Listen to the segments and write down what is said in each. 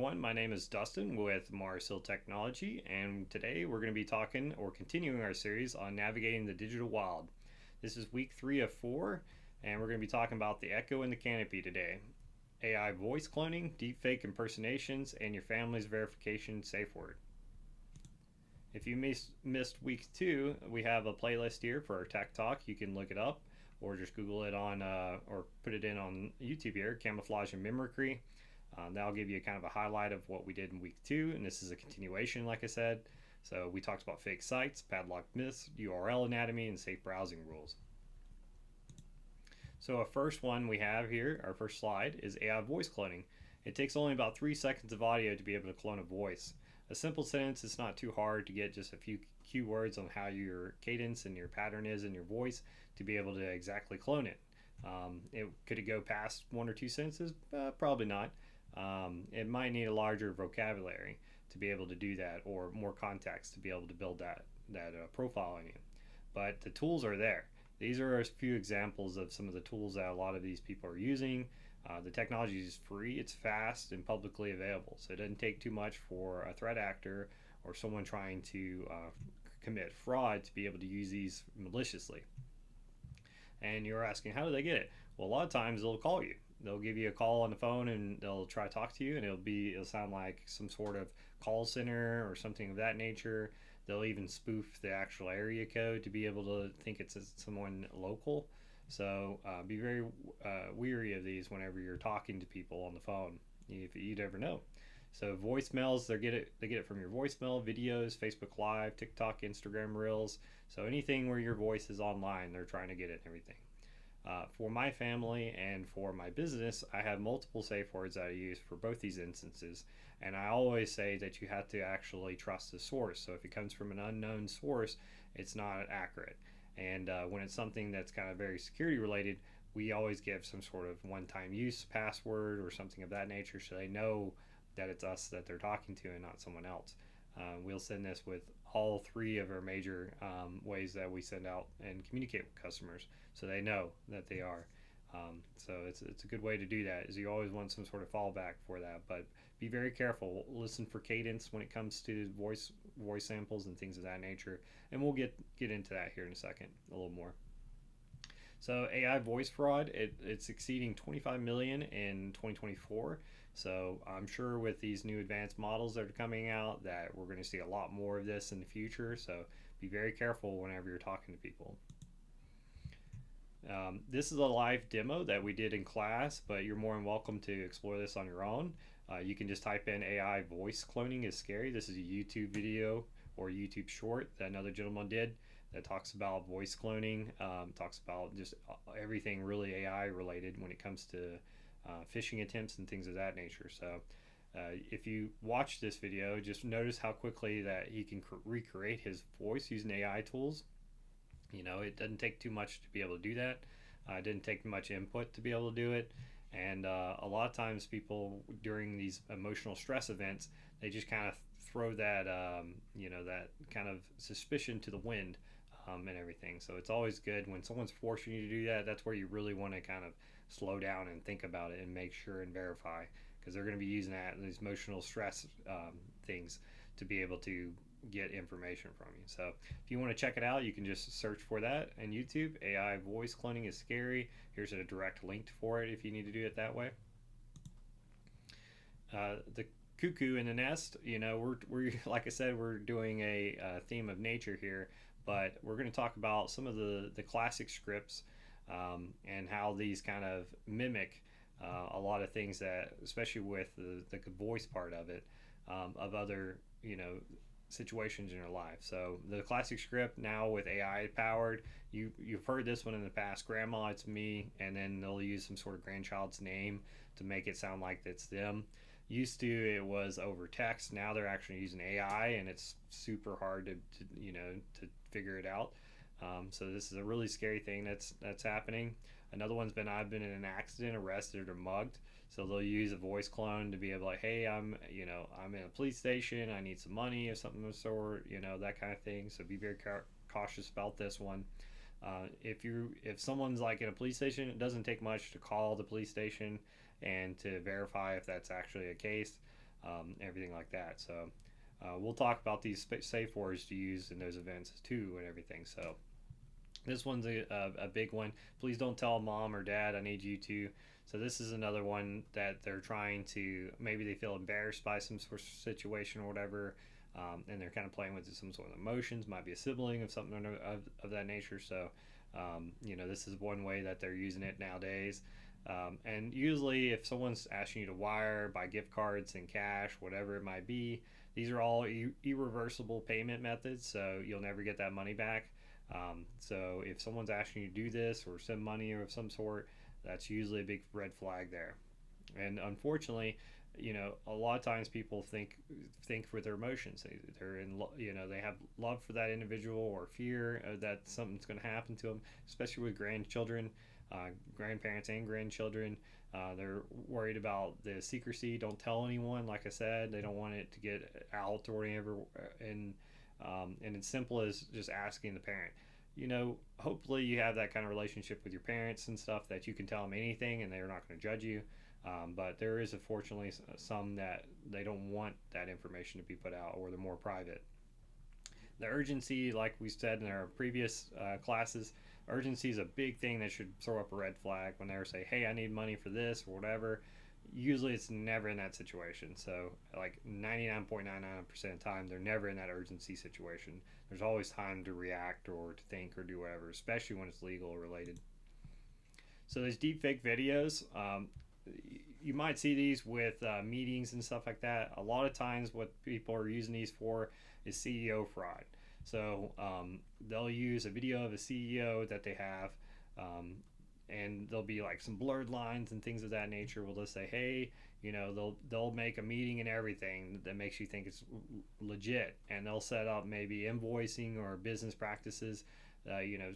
everyone. My name is Dustin with Mars Hill Technology, and today we're going to be talking or continuing our series on navigating the digital wild. This is week 3 of 4, and we're going to be talking about the Echo and the Canopy today. AI voice cloning, deepfake impersonations, and your family's verification safe word. If you missed week 2, we have a playlist here for our Tech Talk. You can look it up or just Google it on or put it in on YouTube here, camouflage and mimicry. That'll give you kind of a highlight of what we did in week 2, and this is a continuation, like I said. So we talked about fake sites, padlock myths, URL anatomy, and safe browsing rules. So our first one we have here, our first slide, is AI voice cloning. It takes only about 3 seconds of audio to be able to clone a voice. A simple sentence is not too hard to get just a few keywords on how your cadence and your pattern is in your voice to be able to exactly clone it. Could it go past 1 or 2 sentences? Probably not. It might need a larger vocabulary to be able to do that, or more context to be able to build that profile on you. But the tools are there. These are a few examples of some of the tools that a lot of these people are using. The technology is free, it's fast, and publicly available. So it doesn't take too much for a threat actor or someone trying to commit fraud to be able to use these maliciously. And you're asking, how do they get it? Well, a lot of times they'll call you. They'll give you a call on the phone and they'll try to talk to you, and it'll sound like some sort of call center or something of that nature. They'll even spoof the actual area code to be able to think it's someone local. So be very weary of these whenever you're talking to people on the phone, if you'd ever know. So voicemails, they get it from your voicemail, videos, Facebook Live, TikTok, Instagram Reels. So anything where your voice is online, they're trying to get it and everything. For my family and for my business, I have multiple safe words that I use for both these instances, and I always say that you have to actually trust the source. So if it comes from an unknown source, it's not accurate. And when it's something that's kind of very security related, we always give some sort of one-time use password or something of that nature, so they know that it's us that they're talking to and not someone else. We'll send this with all 3 of our major ways that we send out and communicate with customers, so they know that they are. So it's a good way to do that, is you always want some sort of fallback for that. But be very careful. Listen for cadence when it comes to voice samples and things of that nature. And we'll get into that here in a second a little more. So AI voice fraud, it's exceeding 25 million in 2024. So I'm sure with these new advanced models that are coming out that we're going to see a lot more of this in the future. So be very careful whenever you're talking to people. This is a live demo that we did in class, but you're more than welcome to explore this on your own. You can just type in AI voice cloning is scary. This is a YouTube video or YouTube short that another gentleman did that talks about voice cloning, talks about just everything really AI related when it comes to phishing attempts and things of that nature. So if you watch this video, just notice how quickly that he can recreate his voice using AI tools. You know, it doesn't take too much to be able to do that. It didn't take much input to be able to do it. And a lot of times people during these emotional stress events, they just kind of throw that, that kind of suspicion to the wind and everything. So it's always good when someone's forcing you to do that. That's where you really want to kind of slow down and think about it and make sure and verify, because they're going to be using that these emotional stress things to be able to get information from you. So if you want to check it out, you can just search for that on YouTube. AI voice cloning is scary. Here's a direct link for it if you need to do it that way. The cuckoo in the nest, we're like I said, we're doing a theme of nature here, but we're going to talk about some of the classic scripts and how these kind of mimic a lot of things that, especially with the voice part of it, of other situations in your life. So the classic script now with AI powered, you've heard this one in the past, grandma, it's me, and then they'll use some sort of grandchild's name to make it sound like it's them. Used to, it was over text. Now they're actually using AI, and it's super hard to figure it out. So this is a really scary thing that's happening. Another one's been, I've been in an accident, arrested, or mugged. So they'll use a voice clone to be able to, hey, I'm in a police station, I need some money or something of the sort, that kind of thing. So be very cautious about this one. If someone's like in a police station, it doesn't take much to call the police station and to verify if that's actually a case. everything like that. So we'll talk about these safe words to use in those events too and everything. So this one's a big one. Please don't tell mom or dad. I need you to. So this is another one that they're trying to, maybe they feel embarrassed by some sort of situation or whatever, and they're kind of playing with some sort of emotions. Might be a sibling of something of that nature. So this is one way that they're using it nowadays. And usually, if someone's asking you to wire, buy gift cards and cash, whatever it might be, these are all irreversible payment methods. So you'll never get that money back. So if someone's asking you to do this or send money of some sort, that's usually a big red flag there. And unfortunately, a lot of times people think with their emotions. They're they have love for that individual or fear that something's going to happen to them, especially with grandchildren, grandparents and grandchildren. They're worried about the secrecy. Don't tell anyone. Like I said, they don't want it to get out or whatever. And it's simple as just asking the parent. Hopefully you have that kind of relationship with your parents and stuff that you can tell them anything and they're not going to judge you. But there is unfortunately some that they don't want that information to be put out, or they're more private. The urgency, like we said in our previous classes, urgency is a big thing that should throw up a red flag when they say, hey, I need money for this or whatever. Usually it's never in that situation. So like 99.99% of the time, they're never in that urgency situation. There's always time to react or to think or do whatever, especially when it's legal or related. So these deepfake videos, you might see these with meetings and stuff like that. A lot of times what people are using these for is CEO fraud. So they'll use a video of a CEO that they have, and there'll be like some blurred lines and things of that nature. We'll just say, hey, they'll make a meeting and everything that makes you think it's legit, and they'll set up maybe invoicing or business practices.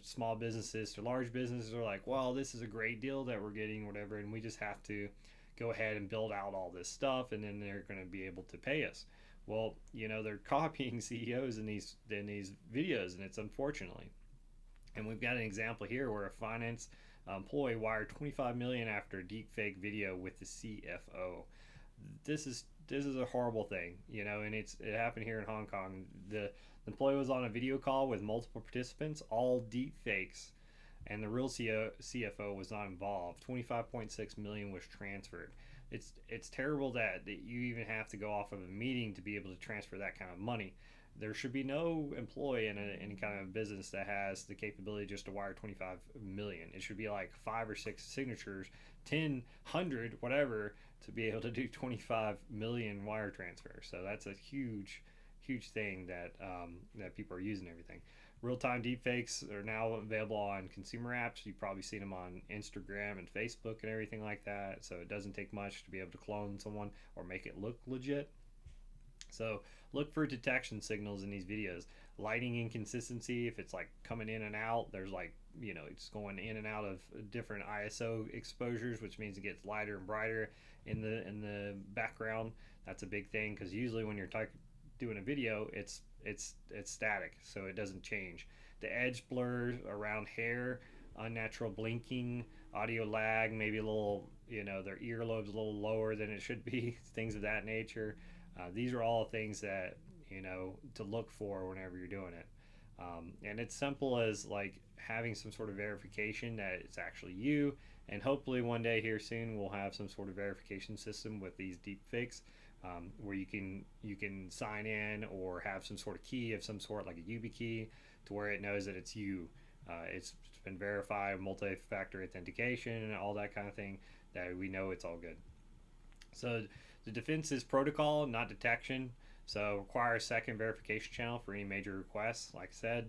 Small businesses to large businesses are like, well, this is a great deal that we're getting, whatever, and we just have to go ahead and build out all this stuff, and then they're going to be able to pay us. Well, they're copying CEOs in these videos, and it's unfortunately. And we've got an example here where a finance employee wired $25 million after a deepfake video with the CFO. This is a horrible thing, and it happened here in Hong Kong. The employee was on a video call with multiple participants, all deepfakes, and the real CFO was not involved. 25.6 million was transferred. It's terrible that you even have to go off of a meeting to be able to transfer that kind of money. There should be no employee in any kind of business that has the capability just to wire 25 million. It should be like 5 or 6 signatures, 10, 100, whatever, to be able to do 25 million wire transfers. So that's a huge thing that people are using everything. Real-time deepfakes are now available on consumer apps. You've probably seen them on Instagram and Facebook and everything like that. So it doesn't take much to be able to clone someone or make it look legit. So look for detection signals in these videos. Lighting inconsistency, if it's like coming in and out, there's like, it's going in and out of different ISO exposures, which means it gets lighter and brighter in the background. That's a big thing, because usually when you're doing a video, it's static, so it doesn't change. The edge blur around hair, unnatural blinking, audio lag, maybe a little, their earlobes a little lower than it should be, things of that nature. These are all things that to look for whenever you're doing it. And it's simple as like having some sort of verification that it's actually you, and hopefully one day here soon we'll have some sort of verification system with these deepfakes, where you can sign in or have some sort of key of some sort, like a YubiKey, to where it knows that it's you. It's been verified, multi-factor authentication and all that kind of thing, that we know it's all good. So the defense is protocol, not detection. So require a second verification channel for any major requests. Like I said,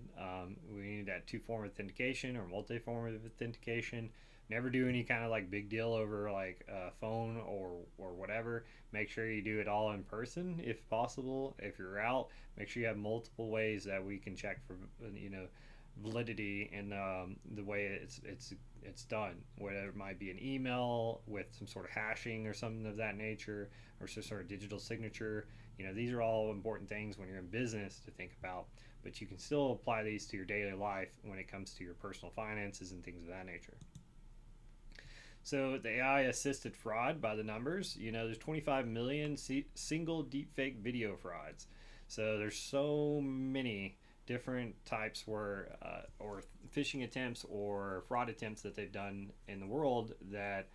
we need that two-form authentication or multi-form of authentication. Never do any kind of like big deal over like a phone or whatever. Make sure you do it all in person if possible. If you're out, make sure you have multiple ways that we can check for validity in the way it's done. Whether it might be an email with some sort of hashing or something of that nature, or some sort of digital signature. These are all important things when you're in business to think about, but you can still apply these to your daily life when it comes to your personal finances and things of that nature. So the AI assisted fraud by the numbers, there's 25 million single deepfake video frauds. So there's so many different types or phishing attempts or fraud attempts that they've done in the world that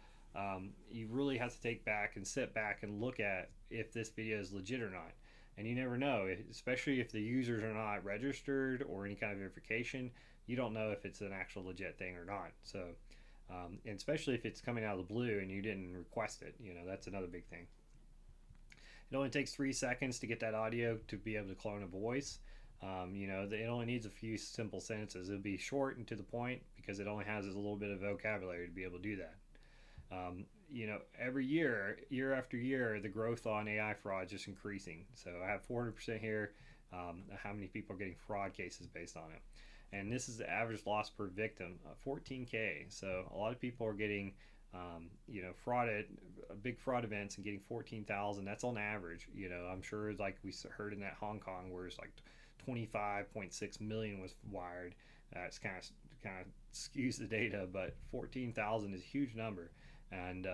you really have to take back and sit back and look at if this video is legit or not. And you never know, especially if the users are not registered or any kind of verification. You don't know if it's an actual legit thing or not. So and especially if it's coming out of the blue and you didn't request it, that's another big thing. It only takes 3 seconds to get that audio to be able to clone a voice. It only needs a few simple sentences. It'll be short and to the point because it only has a little bit of vocabulary to be able to do that. Every year after year, the growth on AI fraud is just increasing. So I have 400% here. How many people are getting fraud cases based on it? And this is the average loss per victim, 14K. So a lot of people are getting, frauded, big fraud events and getting 14,000. That's on average. I'm sure like we heard in that Hong Kong where it's like 25.6 million was wired. It's kind of skews the data, but 14,000 is a huge number. And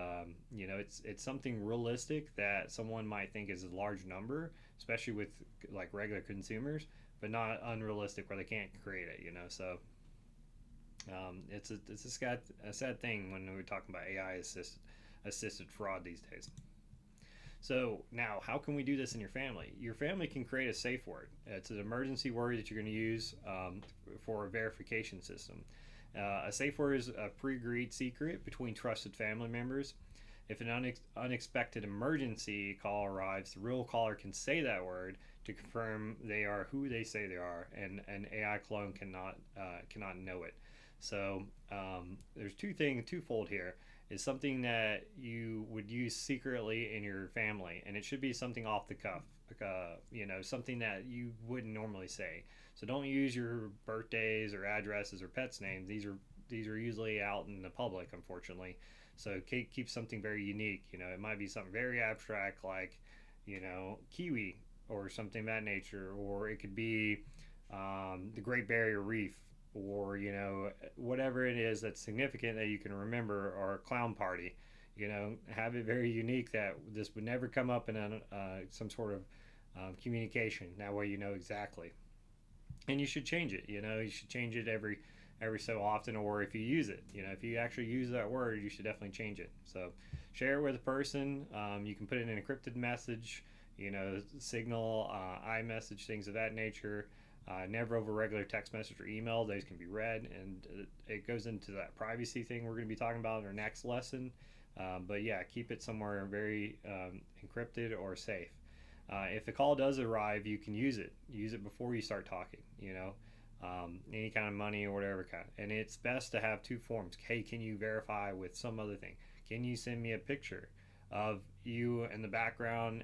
it's something realistic that someone might think is a large number, especially with like regular consumers, but not unrealistic where they can't create it. So it's a sad thing when we're talking about AI assisted fraud these days. So now, how can we do this in your family? Your family can create a safe word. It's an emergency word that you're going to use for a verification system. A safe word is a pre-agreed secret between trusted family members. If an unexpected emergency call arrives, the real caller can say that word to confirm they are who they say they are, and an AI clone cannot know it. So there's twofold here. Is something that you would use secretly in your family, and it should be something off the cuff, something that you wouldn't normally say. So don't use your birthdays or addresses or pets' names. These are usually out in the public, unfortunately. So keep something very unique. It might be something very abstract like, kiwi or something of that nature, or it could be the Great Barrier Reef, or whatever it is that's significant that you can remember, or a clown party. Have it very unique that this would never come up in some sort of communication. That way exactly. And you should change it. You should change it every so often, or if you use it, if you actually use that word, you should definitely change it. So share it with a person. You can put it in an encrypted message, Signal, iMessage, things of that nature. Never over regular text message or email. Those can be read, and it goes into that privacy thing we're going to be talking about in our next lesson. But yeah, keep it somewhere very encrypted or safe. If the call does arrive, you can use it. Use it before you start talking. Any kind of money or whatever kind. And it's best to have two forms. Hey, can you verify with some other thing? Can you send me a picture of you in the background?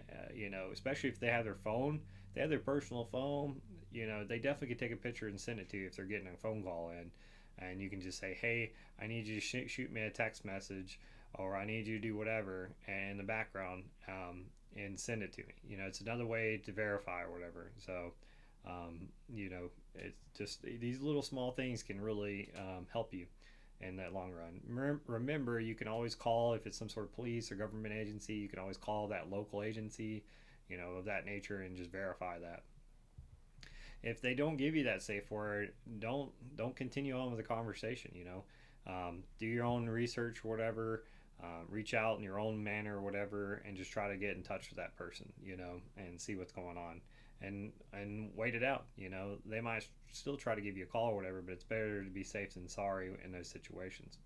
Especially if they have their phone, they have their personal phone. They definitely could take a picture and send it to you if they're getting a phone call in. And you can just say, hey, I need you to shoot me a text message, or I need you to do whatever in the background, and send it to me. It's another way to verify or whatever. So, it's just these little small things can really help you in that long run. Remember, you can always call if it's some sort of police or government agency. You can always call that local agency, of that nature, and just verify that. If they don't give you that safe word, don't continue on with the conversation. Do your own research or whatever. Reach out in your own manner or whatever, and just try to get in touch with that person, and see what's going on, and wait it out. They might still try to give you a call or whatever, but it's better to be safe than sorry in those situations.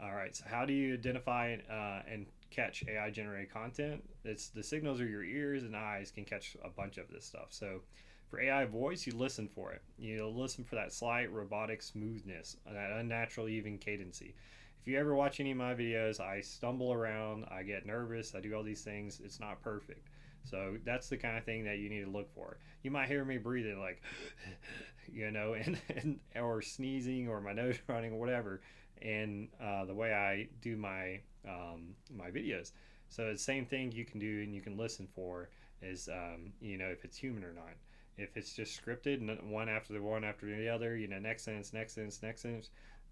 All right, so how do you identify and catch AI generated content? It's the signals of your ears and eyes can catch a bunch of this stuff. So for AI voice, you listen for it. You listen for that slight robotic smoothness, that unnatural even cadency. If you ever watch any of my videos, I stumble around, I get nervous, I do all these things. It's not perfect. So that's the kind of thing that you need to look for. You might hear me breathing like, and or sneezing, or my nose running, or whatever, and the way I do my my videos. So the same thing you can do, and you can listen for is if it's human or not. If it's just scripted and one after the other, next sentence,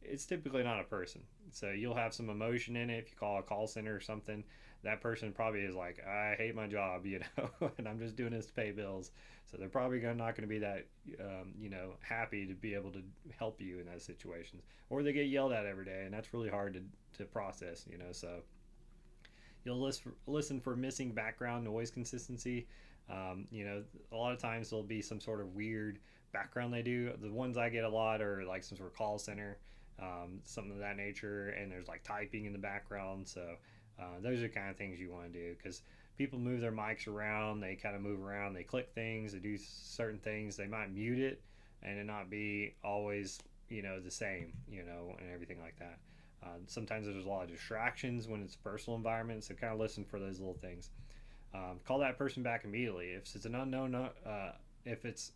it's typically not a person. So you'll have some emotion in it. If you call a call center or something, that person probably is like, I hate my job, and I'm just doing this to pay bills. So they're probably not going to be that, happy to be able to help you in those situations. Or they get yelled at every day, and that's really hard to process. So you'll listen for missing background noise consistency. A lot of times there'll be some sort of weird background they do. The ones I get a lot are like some sort of call center, something of that nature, and there's like typing in the background. So those are the kind of things you want to do, because people move their mics around, they kind of move around, they click things, they do certain things, they might mute it and it not be always the same, and everything like that. Sometimes there's a lot of distractions when it's a personal environment, so kind of listen for those little things. Call that person back immediately if it's an unknown. If it's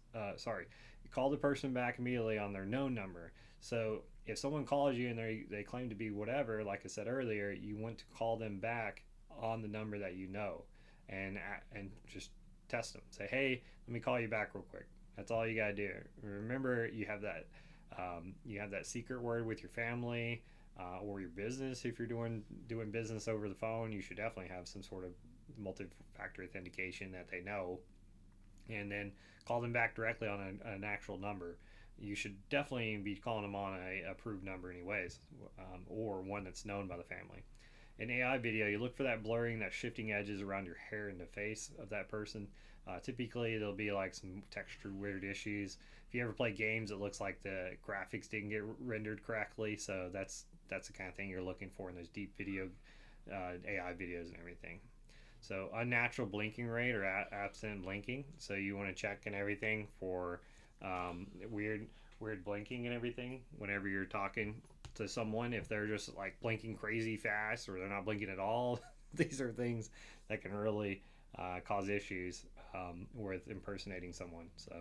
call the person back immediately on their known number. So if someone calls you and they claim to be whatever, like I said earlier, you want to call them back on the number that you know, and just test them. Say, hey, let me call you back real quick. That's all you gotta do. Remember, you have that secret word with your family. Or your business. If you're doing business over the phone, you should definitely have some sort of multi-factor authentication that they know, and then call them back directly on an actual number. You should definitely be calling them on a approved number anyways, or one that's known by the family. In AI video, you look for that blurring, that shifting edges around your hair and the face of that person. Typically, there'll be like some texture weird issues. If you ever play games, it looks like the graphics didn't get rendered correctly, so that's the kind of thing you're looking for in those deep video AI videos and everything. So unnatural blinking rate or absent blinking. So you want to check and everything for weird blinking and everything whenever you're talking to someone. If they're just like blinking crazy fast or they're not blinking at all, these are things that can really cause issues with impersonating someone. So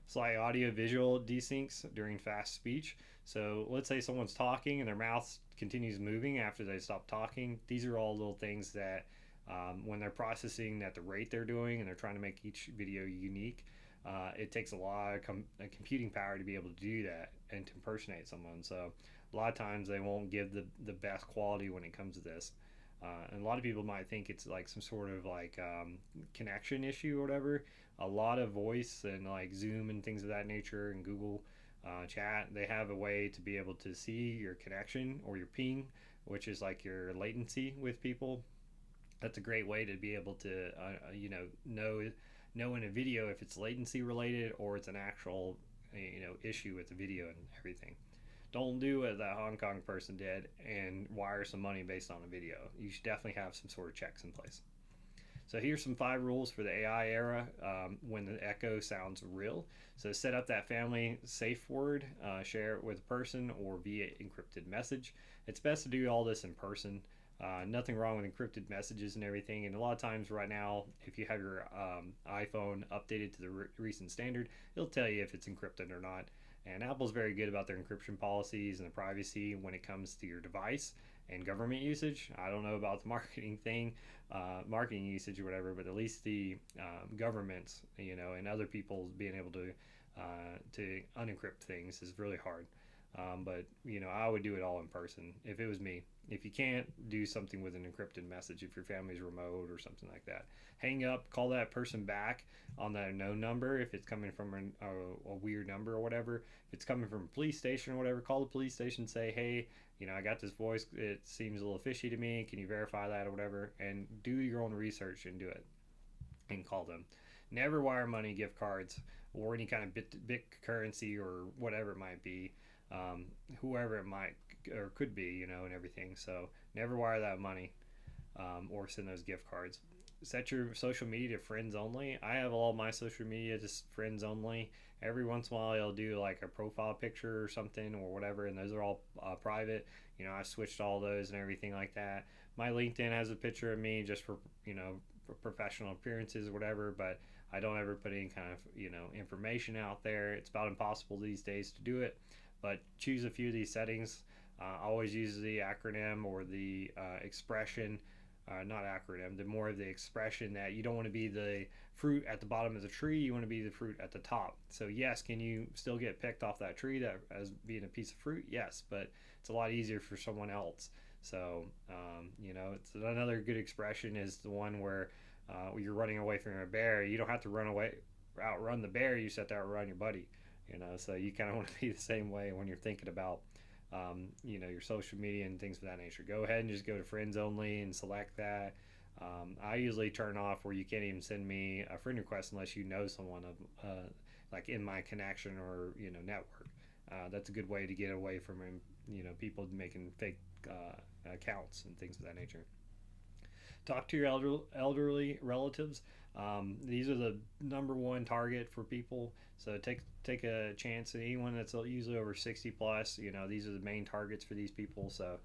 slight audio visual desyncs during fast speech. So let's say someone's talking and their mouth continues moving after they stop talking. These are all little things that when they're processing at the rate they're doing and they're trying to make each video unique, it takes a lot of computing power to be able to do that and to impersonate someone. So a lot of times they won't give the best quality when it comes to this. And a lot of people might think it's like some sort of like connection issue or whatever. A lot of voice and like Zoom and things of that nature and Google chat, they have a way to be able to see your connection or your ping, which is like your latency with people. That's a great way to be able to know in a video if it's latency related or it's an actual issue with the video and everything. Don't do what that Hong Kong person did and wire some money based on a video. You should definitely have some sort of checks in place. So here's some 5 rules for the AI era when the echo sounds real. So set up that family safe word, share it with a person or via encrypted message. It's best to do all this in person. Nothing wrong with encrypted messages and everything. And a lot of times right now, if you have your iPhone updated to the recent standard, it'll tell you if it's encrypted or not. And Apple's very good about their encryption policies and the privacy when it comes to your device and government usage. I don't know about the marketing usage or whatever, but at least the governments, and other people being able to unencrypt things is really hard. But I would do it all in person if it was me. If you can't, do something with an encrypted message if your family's remote or something like that. Hang up, call that person back on that known number if it's coming from a weird number or whatever. If it's coming from a police station or whatever, call the police station, say, hey, I got this voice, it seems a little fishy to me, can you verify that or whatever, and do your own research and do it and call them. Never wire money, gift cards, or any kind of bit currency or whatever it might be, whoever it might or could be, and everything. So never wire that money or send those gift cards. Set your social media to friends only. I have all my social media just friends only. Every once in a while I'll do like a profile picture or something or whatever, and those are all private. I switched all those and everything like that. My LinkedIn has a picture of me just for for professional appearances or whatever, but I don't ever put any kind of information out there. It's about impossible these days to do it, but choose a few of these settings. Always use the acronym or the expression not acronym, the more of the expression that you don't want to be the fruit at the bottom of the tree, you want to be the fruit at the top. So yes, can you still get picked off that tree that as being a piece of fruit? Yes, but it's a lot easier for someone else. So it's another good expression is the one where you're running away from a bear. You don't have to outrun the bear. You just have to outrun your buddy. So you kind of want to be the same way when you're thinking about your social media and things of that nature. Go ahead and just go to friends only and select that. I usually turn off where you can't even send me a friend request unless you know someone of like in my connection or network. That's a good way to get away from people making fake accounts and things of that nature. Talk to your elderly relatives. These are the number one target for people. So take a chance. And anyone that's usually over 60 plus, these are the main targets for these people. So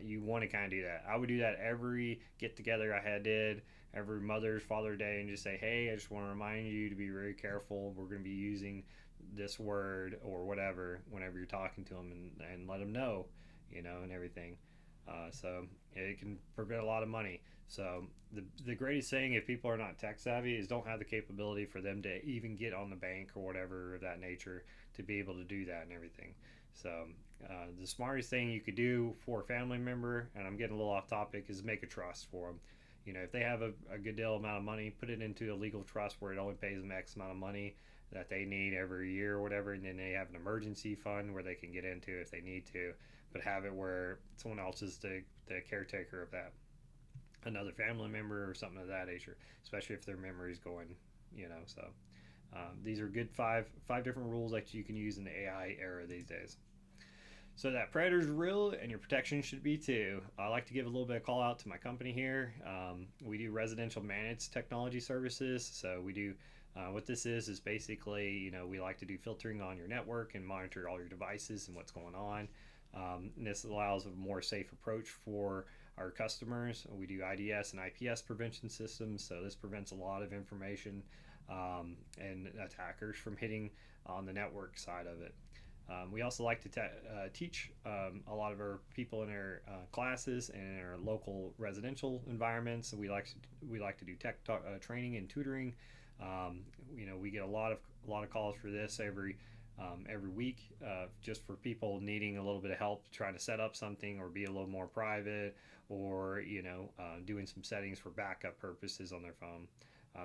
you want to kind of do that. I would do that every get together I did every Mother's Father Day and just say, hey, I just want to remind you to be very careful. We're going to be using this word or whatever whenever you're talking to them and let them know, and everything. So it can prevent a lot of money. So the greatest thing if people are not tech savvy is don't have the capability for them to even get on the bank or whatever of that nature to be able to do that and everything. So the smartest thing you could do for a family member, and I'm getting a little off topic, is make a trust for them. If they have a good deal amount of money, put it into a legal trust where it only pays them X amount of money that they need every year or whatever, and then they have an emergency fund where they can get into if they need to, but have it where someone else is the caretaker of that, another family member or something of that nature, especially if their memory's going, so these are good five different rules that you can use in the AI era these days. So that predator's real and your protection should be too. I like to give a little bit of call out to my company here. We do residential managed technology services. So we do what this is basically, we like to do filtering on your network and monitor all your devices and what's going on. And this allows a more safe approach for our customers. We do IDS and IPS prevention systems. So this prevents a lot of information and attackers from hitting on the network side of it. We also like to teach a lot of our people in our classes and in our local residential environments. So we like to do tech training and tutoring. We get a lot of calls for this every week, just for people needing a little bit of help trying to set up something or be a little more private, or doing some settings for backup purposes on their phone.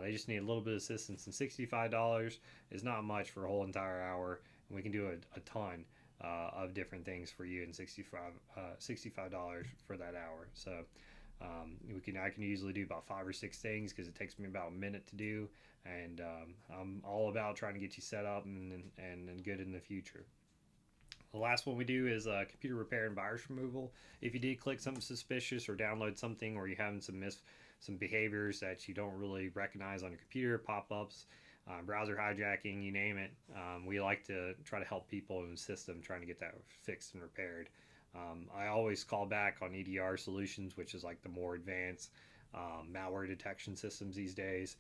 They just need a little bit of assistance, and $65 is not much for a whole entire hour. We can do a ton of different things for you in $65 for that hour. So I can usually do about 5 or 6 things because it takes me about a minute to do, and I'm all about trying to get you set up and good in the future. The last one we do is computer repair and virus removal. If you did click something suspicious or download something, or you're having some behaviors that you don't really recognize on your computer, pop-ups, browser hijacking, you name it, we like to try to help people in the system trying to get that fixed and repaired. I always call back on EDR solutions, which is like the more advanced malware detection systems these days.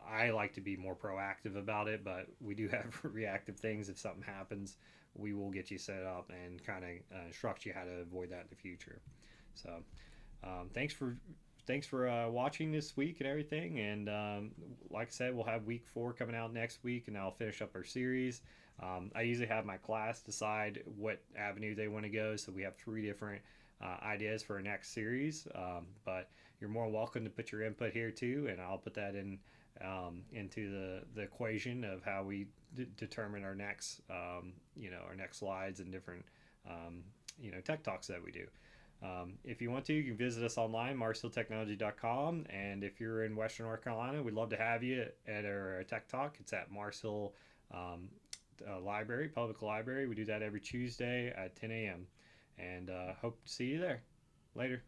I like to be more proactive about it, but we do have reactive things. If something happens, we will get you set up and kind of instruct you how to avoid that in the future. So thanks for watching this week and everything. And like I said, we'll have week 4 coming out next week, and I'll finish up our series. I usually have my class decide what avenue they want to go. So we have 3 different ideas for our next series. But you're more welcome to put your input here too, and I'll put that into the equation of how we determine our next our next slides and different tech talks that we do. If you want to, you can visit us online, marshilltechnology.com. And if you're in Western North Carolina, we'd love to have you at our Tech Talk. It's at Mars Hill Library, Public Library. We do that every Tuesday at 10 a.m. And hope to see you there. Later.